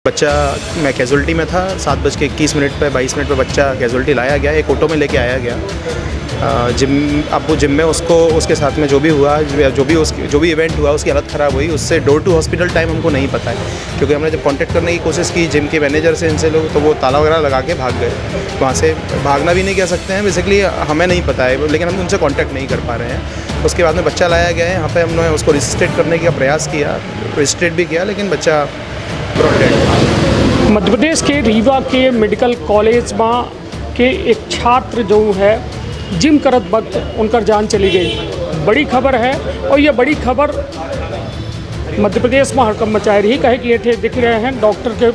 बच्चा मैं कैजुअल्टी में था। 7:21 पे 22 मिनट पे बच्चा कैजुअल्टी लाया गया, एक ऑटो में लेके आया गया। जिम में उसको उसके साथ में जो भी इवेंट हुआ उसकी हालत ख़राब हुई। उससे डोर टू हॉस्पिटल टाइम हमको नहीं पता है, क्योंकि हमने जब कांटेक्ट करने की कोशिश की जिम के मैनेजर से, इनसे लोग, तो वो ताला वगैरह लगा के भाग गए। वहाँ से भागना भी नहीं कह सकते हैं, बेसिकली हमें नहीं पता है, लेकिन हम उनसे कॉन्टैक्ट नहीं कर पा रहे हैं। उसके बाद में बच्चा लाया गया है यहाँ पे। हमने उसको रिसिस्टेट करने का प्रयास किया, रिसिस्टेट भी किया, लेकिन बच्चा मध्य प्रदेश के रीवा के मेडिकल कॉलेज में के एक छात्र जो है जिम करत वक्त उनकर जान चली गई। बड़ी खबर है, और ये बड़ी खबर मध्य प्रदेश में हड़कंप मचाए रही। कहे कि ये दिख रहे हैं डॉक्टर के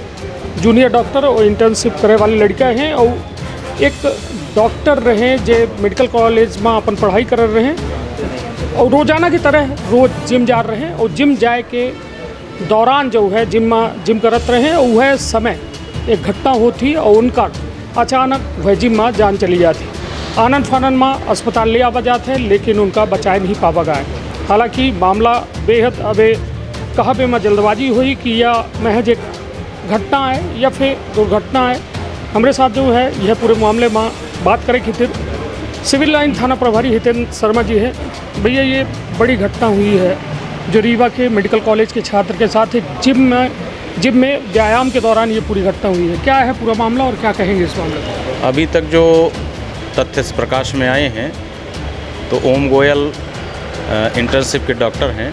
जूनियर डॉक्टर और इंटर्नशिप करे वाले लड़का हैं, और एक डॉक्टर रहे जो मेडिकल कॉलेज में अपन पढ़ाई कर रहे हैं, और रोज़ाना की तरह रोज़ जिम जा रहे हैं। और जिम जाए के दौरान जो है जिम करत रहे, वह समय एक घटना होती और उनका अचानक वह जिम में जान चली जाती। आनंद फानंद में अस्पताल ले आवा जाते हैं, लेकिन उनका बचाए नहीं पावा गया। हालांकि मामला बेहद अबे कहाँ पे में जल्दबाजी हुई कि यह महज एक घटना है या फिर दुर्घटना है। हमारे साथ जो है यह पूरे मामले में बात करें कि सिविल लाइन थाना प्रभारी हितेंद्र शर्मा जी है। भैया, ये बड़ी घटना हुई है जो रीवा के मेडिकल कॉलेज के छात्र के साथ एक जिम में व्यायाम के दौरान ये पूरी घटना हुई है। क्या है पूरा मामला और क्या कहेंगे इस मामले में? अभी तक जो तथ्य प्रकाश में आए हैं, तो ओम गोयल इंटर्नशिप के डॉक्टर हैं।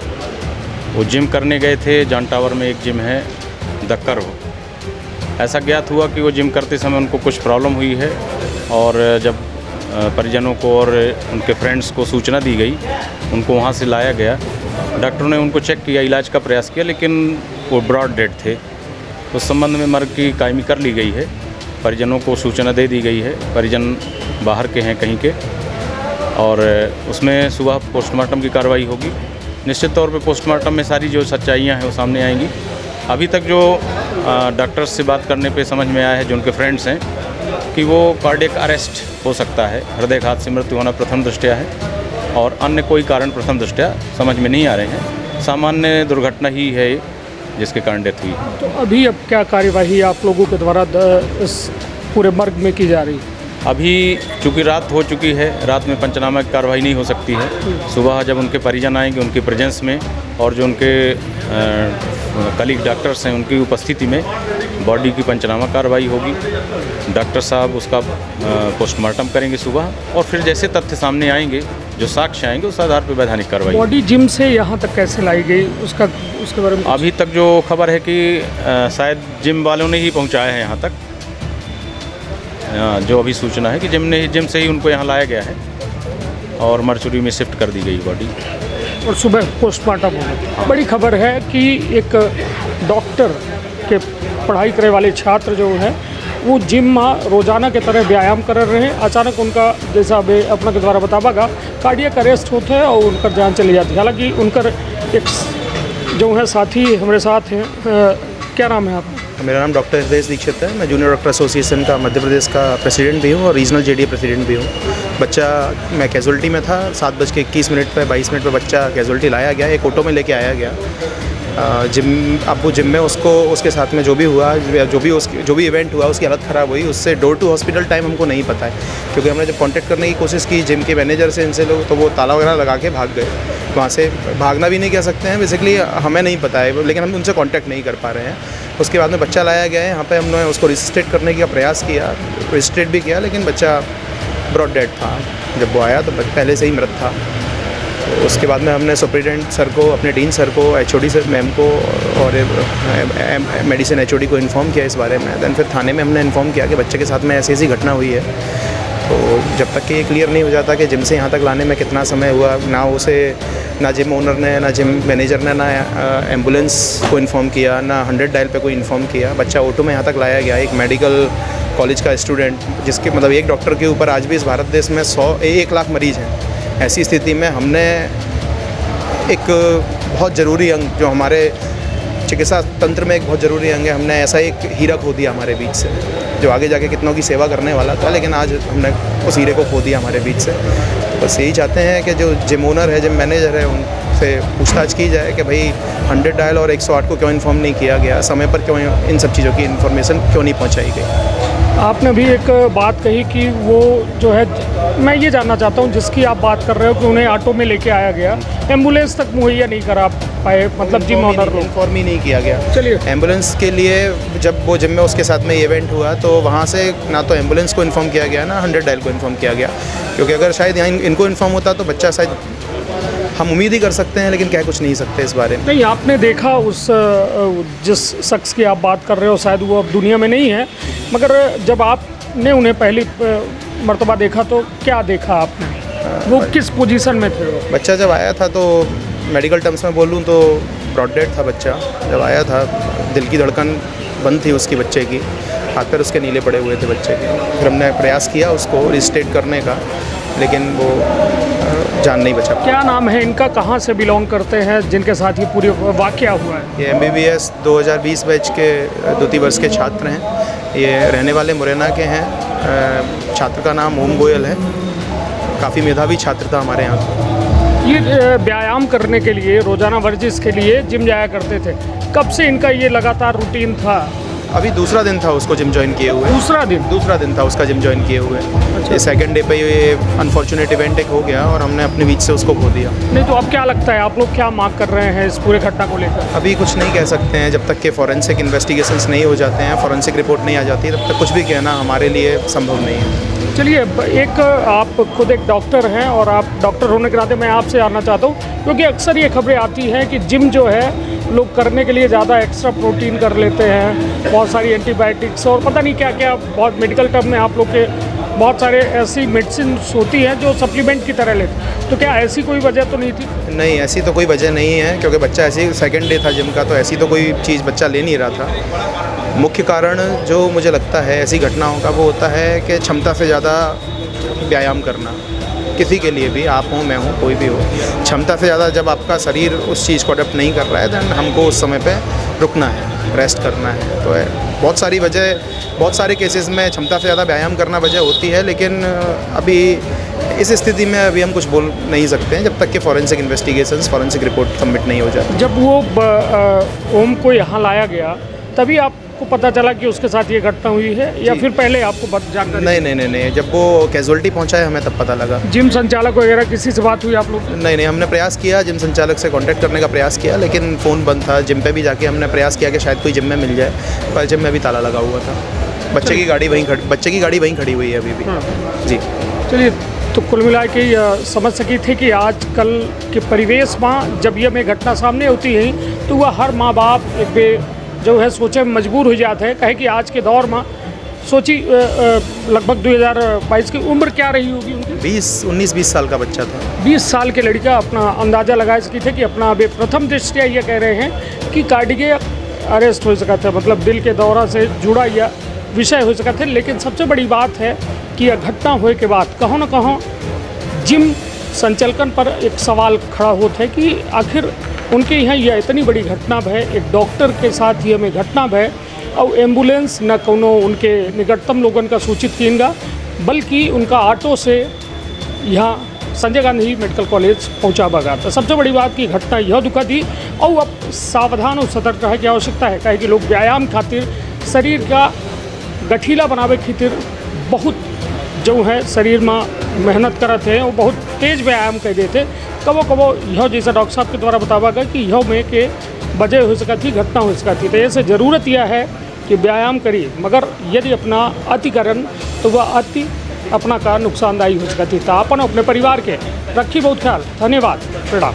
वो जिम करने गए थे। जान टावर में एक जिम है, दक्कर हो। ऐसा ज्ञात हुआ कि वो जिम करते समय उनको कुछ प्रॉब्लम हुई है, और जब परिजनों को और उनके फ्रेंड्स को सूचना दी गई, उनको वहाँ से लाया गया। डॉक्टरों ने उनको चेक किया, इलाज का प्रयास किया, लेकिन वो ब्रॉड डेड थे। उस संबंध में मर्ग की कायमी कर ली गई है। परिजनों को सूचना दे दी गई है। परिजन बाहर के हैं कहीं के, और उसमें सुबह पोस्टमार्टम की कार्रवाई होगी। निश्चित तौर पे पोस्टमार्टम में सारी जो सच्चाइयाँ हैं वो सामने आएंगी। अभी तक जो डॉक्टर्स से बात करने पे समझ में आया है, जो उनके फ्रेंड्स हैं, कि वो कार्डियक अरेस्ट हो सकता है, हृदयघात से मृत्यु होना प्रथम दृष्टया है, और अन्य कोई कारण प्रथम दृष्टया समझ में नहीं आ रहे हैं। सामान्य दुर्घटना ही है जिसके कारण डेथ हुई। तो अभी अब क्या कार्यवाही आप लोगों के द्वारा इस पूरे मर्ग में की जा रही है? अभी चूँकि रात हो चुकी है, रात में पंचनामा की कार्रवाई नहीं हो सकती है। सुबह जब उनके परिजन आएंगे, उनके प्रेजेंस में, और जो उनके कलीग डॉक्टर्स हैं उनकी उपस्थिति में बॉडी की पंचनामा कार्रवाई होगी। डॉक्टर साहब उसका पोस्टमार्टम करेंगे सुबह, और फिर जैसे तथ्य सामने आएंगे, जो साक्ष्य आएंगे, उस आधार पर वैधानिक कार्रवाई। बॉडी जिम से यहाँ तक कैसे लाई गई उसके बारे में अभी तक जो खबर है कि शायद जिम वालों ने ही पहुँचाया है यहाँ तक। जो अभी सूचना है कि जिम से ही उनको यहाँ लाया गया है, और मर्चुरी में शिफ्ट कर दी गई बॉडी, और सुबह पोस्टमार्टम होगा। बड़ी खबर है कि एक डॉक्टर के पढ़ाई करे वाले छात्र जो है वो जिम में रोज़ाना के तरह व्यायाम कर रहे हैं। अचानक उनका, जैसा अभी अपना के द्वारा बतावागा, कार्डियक अरेस्ट होता है और उनकर जान चली जाती है। हालांकि उनकर एक जो है साथी हमारे साथ हैं। क्या नाम है आपका? मेरा नाम डॉक्टर हृदय दीक्षित है। मैं जूनियर डॉक्टर एसोसिएशन का मध्य प्रदेश का प्रेसिडेंट भी हूँ और रीजनल जेडीए प्रेसिडेंट भी हूँ। बच्चा मैं कैजुअल्टी में था। 7:21 पे 22 मिनट पे बच्चा कैजुअल्टी लाया गया, एक ऑटो में लेके आया गया। जिम में उसको उसके साथ में जो भी इवेंट हुआ उसकी हालत ख़राब हुई। उससे डोर टू हॉस्पिटल टाइम हमको नहीं पता है, क्योंकि हमने जब कांटेक्ट करने की कोशिश की जिम के मैनेजर से, इनसे लोग, तो वो ताला वगैरह लगा के भाग गए। वहाँ से भागना भी नहीं कह सकते हैं, बेसिकली हमें नहीं पता है, लेकिन हम उनसे कांटेक्ट नहीं कर पा रहे हैं। उसके बाद में बच्चा लाया गया है यहाँ पे। हमने उसको रिसिस्टेट करने का प्रयास किया, रिसिस्टेट भी किया, लेकिन बच्चा ब्रॉड डेड था। जब वो आया तो पहले से ही मृत था। तो उसके बाद में हमने सुपरिटेंडेंट सर को, अपने डीन सर को, एचओडी सर मैम को और मेडिसिन एचओडी को इन्फॉर्म किया इस बारे में। दैन फिर थाने में हमने इन्फॉर्म किया कि बच्चे के साथ में ऐसी घटना हुई है। तो जब तक कि ये क्लियर नहीं हो जाता कि जिम से यहाँ तक लाने में कितना समय हुआ, ना जिम ओनर ने, ना जिम मैनेजर ने, ना एम्बुलेंस को इन्फॉर्म किया, ना 100 डायल पे कोई इन्फॉर्म किया। बच्चा ऑटो में यहाँ तक लाया गया, एक मेडिकल कॉलेज का स्टूडेंट, जिसके मतलब एक डॉक्टर के ऊपर आज भी इस भारत देश में 1 लाख मरीज़ हैं। ऐसी स्थिति में हमने एक बहुत ज़रूरी अंग, जो हमारे चिकित्सा तंत्र में एक बहुत ज़रूरी अंग है, हमने ऐसा एक हीरा खो दिया हमारे बीच से, जो आगे जाके कितनों की सेवा करने वाला था, लेकिन आज हमने उस हीरे को खो दिया हमारे बीच से। बस यही चाहते हैं कि जो जिम ओनर है, जिम मैनेजर है, उनसे पूछताछ की जाए कि भाई 100 डायल और 108 को क्यों इन्फॉर्म नहीं किया गया, समय पर क्यों इन सब चीज़ों की इन्फॉर्मेशन क्यों नहीं पहुंचाई गई। आपने भी एक बात कही कि वो जो है, मैं ये जानना चाहता हूँ जिसकी आप बात कर रहे हो कि उन्हें ऑटो में लेके आया गया, एम्बुलेंस तक मुहैया नहीं करा पाए, मतलब जिम ओनर लोग, इन्फॉर्म ही नहीं किया गया। चलिए, एम्बुलेंस के लिए जब वो जिम में उसके साथ में इवेंट हुआ तो वहाँ से ना तो एम्बुलेंस को इन्फॉर्म किया गया ना 100 डायल को इन्फॉर्म किया गया, क्योंकि अगर शायद यहाँ इनको इन्फॉर्म होता तो बच्चा शायद, हम उम्मीद ही कर सकते हैं लेकिन कह कुछ नहीं सकते इस बारे में। नहीं, आपने देखा उस जिस शख्स की आप बात कर रहे हो, शायद वो अब दुनिया में नहीं है, मगर जब आपने उन्हें पहली मर्तबा देखा तो क्या देखा आपने, वो किस पोजीशन में थे? बच्चा जब आया था तो मेडिकल टर्म्स में बोलूँ तो ब्रॉड डेड था बच्चा। जब आया था दिल की धड़कन बंद थी उसकी, बच्चे की, हाथ पैर उसके नीले पड़े हुए थे बच्चे के। फिर हमने प्रयास किया उसको रिस्टेट करने का, लेकिन वो जान नहीं बचा। क्या नाम है इनका, कहाँ से बिलोंग करते हैं जिनके साथ ये पूरी वाक़या हुआ है? ये MBBS 2020 बैच के द्वितीय वर्ष के छात्र हैं। ये रहने वाले मुरैना के हैं। छात्र का नाम ओम गोयल है। काफ़ी मेधावी छात्र था हमारे यहाँ। ये व्यायाम करने के लिए, रोज़ाना वर्जिश के लिए जिम जाया करते थे। कब से इनका ये लगातार रूटीन था? अभी दूसरा दिन था उसको जिम ज्वाइन किए हुए। दूसरा दिन था उसका जिम ज्वाइन किए हुए। ये सेकंड डे पे ये अनफॉर्चुनेट इवेंट एक हो गया और हमने अपने बीच से उसको खो दिया। नहीं तो अब क्या लगता है, आप लोग क्या मांग कर रहे हैं इस पूरे घटना को लेकर? अभी कुछ नहीं कह सकते हैं, जब तक के फॉरेंसिक इन्वेस्टिगेशंस नहीं हो जाते हैं, फॉरेंसिक रिपोर्ट नहीं आ जाती, तब तक कुछ भी कहना हमारे लिए संभव नहीं है। चलिए, एक आप खुद एक डॉक्टर हैं और आप डॉक्टर होने के नाते मैं आपसे जानना चाहता हूँ, क्योंकि अक्सर ये खबरें आती हैं कि जिम जो है लोग करने के लिए ज़्यादा एक्स्ट्रा प्रोटीन कर लेते हैं, बहुत सारी एंटीबायोटिक्स और पता नहीं क्या क्या, बहुत मेडिकल टर्म में आप लोग के बहुत सारे ऐसी मेडिसिन होती हैं जो सप्लीमेंट की तरह लेते हैं, तो क्या ऐसी कोई वजह तो नहीं थी? नहीं, ऐसी तो कोई वजह नहीं है, क्योंकि बच्चा ऐसे ही सेकंड डे था जिम का, तो ऐसी तो कोई चीज़ बच्चा ले नहीं रहा था। मुख्य कारण जो मुझे लगता है ऐसी घटनाओं का वो होता है कि क्षमता से ज़्यादा व्यायाम करना, किसी के लिए भी, आप हों, मैं हूँ, कोई भी हो, क्षमता से ज़्यादा जब आपका शरीर उस चीज़ को अडॉप्ट नहीं कर रहा है, दैन हमको उस समय पे रुकना है, रेस्ट करना है। तो बहुत सारी वजह, बहुत सारे केसेस में क्षमता से ज़्यादा व्यायाम करना वजह होती है, लेकिन अभी इस स्थिति में अभी हम कुछ बोल नहीं सकते हैं जब तक कि forensic investigations, forensic report submit नहीं हो जाती। जब वो ओम को यहाँ लाया गया तभी आपको पता चला कि उसके साथ ये घटना हुई है, या फिर पहले आपको जानकारी? नहीं, जब वो कैजुअलिटी पहुंचा है हमें तब पता लगा। जिम संचालक वगैरह किसी से बात हुई आप लोग? नहीं, हमने प्रयास किया, जिम संचालक से कांटेक्ट करने का प्रयास किया, लेकिन फ़ोन बंद था। जिम पे भी जाके हमने प्रयास किया कि शायद कोई जिम में मिल जाए, पर जिम में भी ताला लगा हुआ था। बच्चे की गाड़ी वहीं खड़ी हुई है अभी भी। जी, चलिए, तो कुल मिला के समझ सकी थे कि आजकल के परिवेश में जब ये में घटना सामने होती है तो वह हर माँ बाप एक जो है सोचे में मजबूर हो जाते हैं, कहे कि आज के दौर में सोची लगभग 2022 की उम्र क्या रही होगी उनकी? 19-20 साल का बच्चा था। 20 साल के लड़का अपना अंदाज़ा लगा सकी थे कि अपना अभी प्रथम दृष्टिया ये कह रहे हैं कि कार्डियक अरेस्ट हो सका था, मतलब दिल के दौरा से जुड़ा यह विषय हो सका था। लेकिन सबसे बड़ी बात है कि यह घटना होने के बाद कहीं न कहीं जिम संचालकन पर एक सवाल खड़ा होता है कि आखिर उनके यहाँ यह इतनी बड़ी घटना है, एक डॉक्टर के साथ ये में घटना है और एम्बुलेंस न कोनो उनके निकटतम लोगन का सूचित किएगा, बल्कि उनका ऑटो से यहाँ संजय गांधी मेडिकल कॉलेज पहुँचा बगा था। सबसे बड़ी बात की घटना यह दुखद थी और अब सावधान और सतर्क रहे की आवश्यकता है, कहे कि लोग व्यायाम खातिर, शरीर का गठीला बनावे खातिर बहुत जो है शरीर में मेहनत करते हैं, वो बहुत तेज़ व्यायाम कर देते। कबो यह जैसा डॉक्टर साहब के द्वारा बतावा गया कि यह में के वजह हो सका थी, घटना हो सका थी। तो ऐसे ज़रूरत यह है कि व्यायाम करिए, मगर यदि अपना अति करन तो वह अति अपना का नुकसानदायी हो सका थी। तो अपन अपने परिवार के रखी बहुत ख्याल। धन्यवाद, प्रणाम।